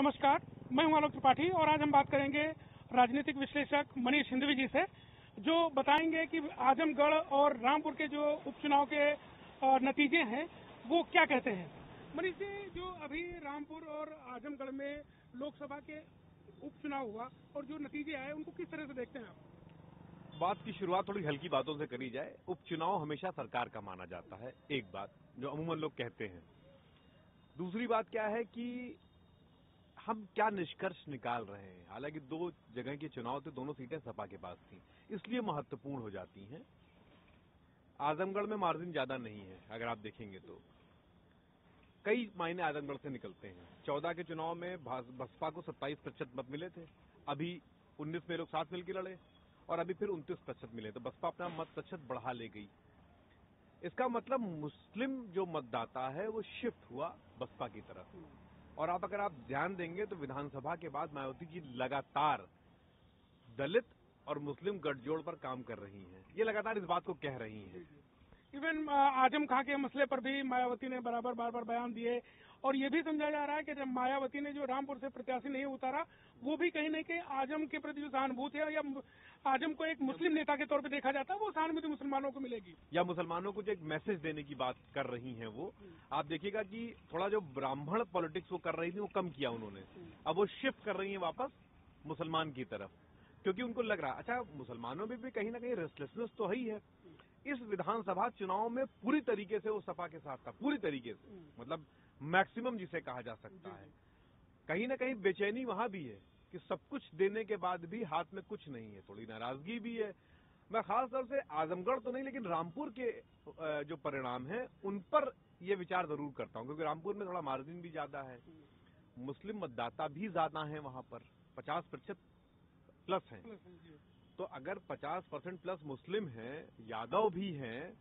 नमस्कार, मैं हूं आलोक त्रिपाठी और आज हम बात करेंगे राजनीतिक विश्लेषक मनीष हिंदवी जी से, जो बताएंगे कि आजमगढ़ और रामपुर के जो उपचुनाव के नतीजे हैं वो क्या कहते हैं। मनीष जी, जो अभी रामपुर और आजमगढ़ में लोकसभा के उपचुनाव हुआ और जो नतीजे आए उनको किस तरह से देखते हैं आप? बात की शुरुआत थोड़ी हल्की बातों से करी जाए। उपचुनाव हमेशा सरकार का माना जाता है, एक बात जो अमूमन लोग कहते हैं। दूसरी बात क्या है कि हम क्या निष्कर्ष निकाल रहे हैं। हालांकि दो जगह के चुनाव थे, दोनों सीटें सपा के पास थी, इसलिए महत्वपूर्ण हो जाती हैं। आजमगढ़ में मार्जिन ज्यादा नहीं है, अगर आप देखेंगे तो कई मायने आजमगढ़ से निकलते हैं। 14 के चुनाव में बसपा को 27% मत मिले थे, अभी 19 में लोग साथ मिलकर लड़े और अभी फिर 29% मिले, तो बसपा अपना मत प्रतिशत बढ़ा ले गई। इसका मतलब मुस्लिम जो मतदाता है वो शिफ्ट हुआ बसपा की तरफ। और आप अगर आप ध्यान देंगे तो विधानसभा के बाद मायावती जी लगातार दलित और मुस्लिम गठजोड़ पर काम कर रही हैं, ये लगातार इस बात को कह रही हैं। इवन आजम खां के मसले पर भी मायावती ने बार बार बयान दिए और ये भी समझा जा रहा है कि जब मायावती ने जो रामपुर से प्रत्याशी नहीं उतारा, वो भी कहीं न कहीं आजम के प्रति जो सहानुभूति है या आजम को एक मुस्लिम नेता के तौर पे देखा जाता है, वो सहानुभूति मुसलमानों को मिलेगी या मुसलमानों को जो एक मैसेज देने की बात कर रही हैं वो। आप देखिएगा कि थोड़ा जो ब्राह्मण पॉलिटिक्स वो कर रही थी वो कम किया उन्होंने, अब वो शिफ्ट कर रही है वापस मुसलमान की तरफ, क्योंकि उनको लग रहा अच्छा मुसलमानों में भी कहीं ना कहीं रेस्टलेसनेस तो है ही है। इस विधानसभा चुनाव में पूरी तरीके से वो सपा के साथ था, पूरी तरीके से, मतलब मैक्सिमम जिसे कहा जा सकता है। कहीं ना कहीं बेचैनी वहां भी है कि सब कुछ देने के बाद भी हाथ में कुछ नहीं है, थोड़ी नाराजगी भी है। मैं खास तौर से आजमगढ़ तो नहीं, लेकिन रामपुर के जो परिणाम है उन पर यह विचार जरूर करता हूं, क्योंकि रामपुर में थोड़ा मार्जिन भी ज्यादा है, मुस्लिम मतदाता भी ज्यादा है, वहां पर 50% प्लस है। तो अगर 50% प्लस मुस्लिम हैं, यादव भी हैं,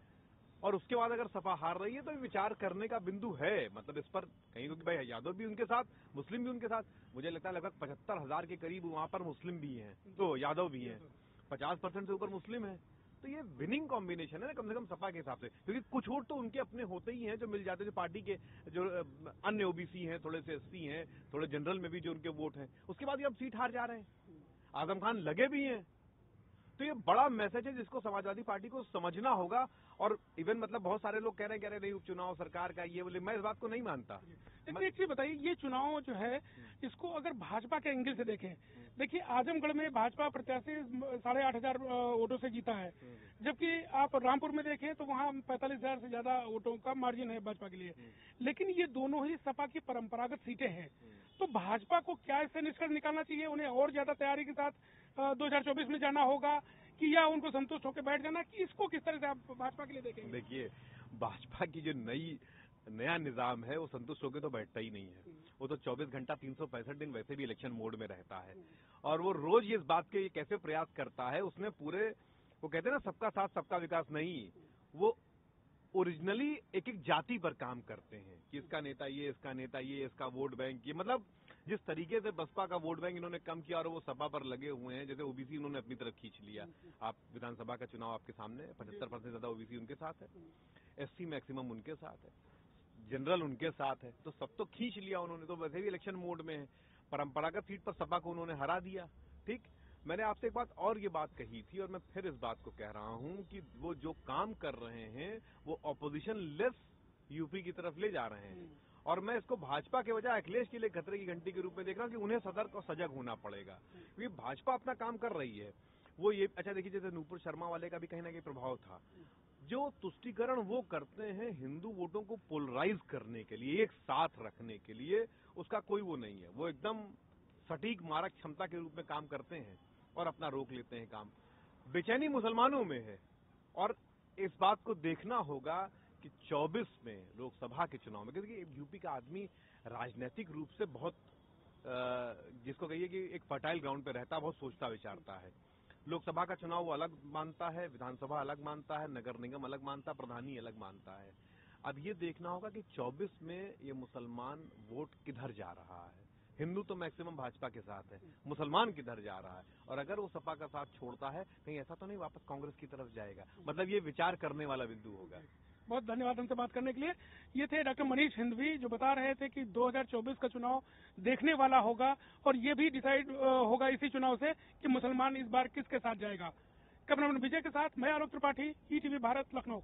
और उसके बाद अगर सपा हार रही है तो विचार करने का बिंदु है। मतलब इस पर कहीं, क्योंकि भाई यादव भी उनके साथ, मुस्लिम भी उनके साथ, मुझे लगता है लगभग 75,000 के करीब वहां पर मुस्लिम भी हैं, तो यादव भी हैं, 50% से ऊपर मुस्लिम है। तो ये विनिंग कॉम्बिनेशन है ना, कम से कम सपा के हिसाब से, क्योंकि कुछ वोट तो उनके अपने होते ही हैं जो मिल जाते हैं, जो पार्टी के जो अन्य ओबीसी हैं, थोड़े से एससी हैं, थोड़े जनरल में भी जो उनके वोट हैं, उसके बाद ये अब सीट हार जा रहे हैं। आजम खान लगे भी हैं, तो ये बड़ा मैसेज है जिसको समाजवादी पार्टी को समझना होगा। और इवन मतलब बहुत सारे लोग कह रहे हैं नहीं उपचुनाव सरकार का ये बोले, मैं इस बात को नहीं मानता। एक चीज बताइए, ये चुनाव जो है इसको अगर भाजपा के एंगल से देखें, देखिए आजमगढ़ में भाजपा प्रत्याशी 8,500 वोटों से जीता है, जबकि आप रामपुर में देखें तो वहाँ 45,000 से ज्यादा वोटों का मार्जिन है भाजपा के लिए। लेकिन ये दोनों ही सपा की परंपरागत सीटें हैं, तो भाजपा को क्या इससे निष्कर्ष निकालना चाहिए? उन्हें और ज्यादा तैयारी के साथ 2024 में जाना होगा कि या उनको संतुष्ट होकर बैठ जाना, कि इसको किस तरह से आप भाजपा के लिए देखेंगे? देखिए, भाजपा की जो नया निजाम है वो संतुष्ट होकर तो बैठता ही नहीं है। वो तो 24 घंटा 365 दिन वैसे भी इलेक्शन मोड में रहता है, और वो रोज ये इस बात के कैसे प्रयास करता है। उसने पूरे, वो कहते हैं ना सबका साथ सबका विकास, नहीं, वो ओरिजिनली एक एक जाति पर काम करते हैं कि इसका नेता ये, इसका नेता ये, इसका वोट बैंक ये। मतलब जिस तरीके से बसपा का वोट बैंक इन्होंने कम किया और वो सपा पर लगे हुए हैं, जैसे ओबीसी उन्होंने अपनी तरफ खींच लिया। आप विधानसभा का चुनाव आपके सामने, 75% से ज्यादा ओबीसी उनके साथ है, एससी मैक्सिमम उनके साथ है, जनरल उनके साथ है, तो सब तो खींच लिया उन्होंने। तो वैसे भी इलेक्शन मोड में है, परंपरागत सीट पर सपा को उन्होंने हरा दिया। ठीक, मैंने आपसे एक बात और ये बात कही थी और मैं फिर इस बात को कह रहा हूं कि वो जो काम कर रहे हैं वो ऑपोजिशन लेस यूपी की तरफ ले जा रहे हैं, और मैं इसको भाजपा के बजाय अखिलेश के लिए खतरे की घंटी के रूप में देख रहा हूं कि उन्हें सतर्क और सजग होना पड़ेगा, क्योंकि भाजपा अपना काम कर रही है। वो ये अच्छा देखिए, जैसे नूपुर शर्मा वाले का भी कहीं ना कहीं प्रभाव था, जो तुष्टीकरण वो करते हैं हिंदू वोटों को पोलराइज करने के लिए, एक साथ रखने के लिए, उसका कोई वो नहीं है। वो एकदम सटीक मारक क्षमता के रूप में काम करते हैं और अपना रोक लेते हैं काम। बेचैनी मुसलमानों में है, और इस बात को देखना होगा कि 24 में लोकसभा के चुनाव में, क्योंकि यूपी का आदमी राजनीतिक रूप से बहुत जिसको कहिए कि एक फर्टाइल ग्राउंड पे रहता, बहुत सोचता विचारता है। लोकसभा का चुनाव वो अलग मानता है, विधानसभा अलग मानता है, नगर निगम अलग मानता है, प्रधानी अलग मानता है। अब ये देखना होगा कि 24 में ये मुसलमान वोट किधर जा रहा है। हिंदू तो मैक्सिमम भाजपा के साथ है, मुसलमान किधर जा रहा है, और अगर वो सपा का साथ छोड़ता है, कहीं ऐसा तो नहीं वापस कांग्रेस की तरफ जाएगा। मतलब ये विचार करने वाला बिंदु होगा। बहुत धन्यवाद हमसे बात करने के लिए। ये थे डॉक्टर मनीष हिंदवी, जो बता रहे थे कि 2024 का चुनाव देखने वाला होगा और ये भी डिसाइड होगा इसी चुनाव से कि मुसलमान इस बार किसके साथ जाएगा। कैमरामैन विजय के साथ मैं आलोक त्रिपाठी, ईटीवी भारत, लखनऊ।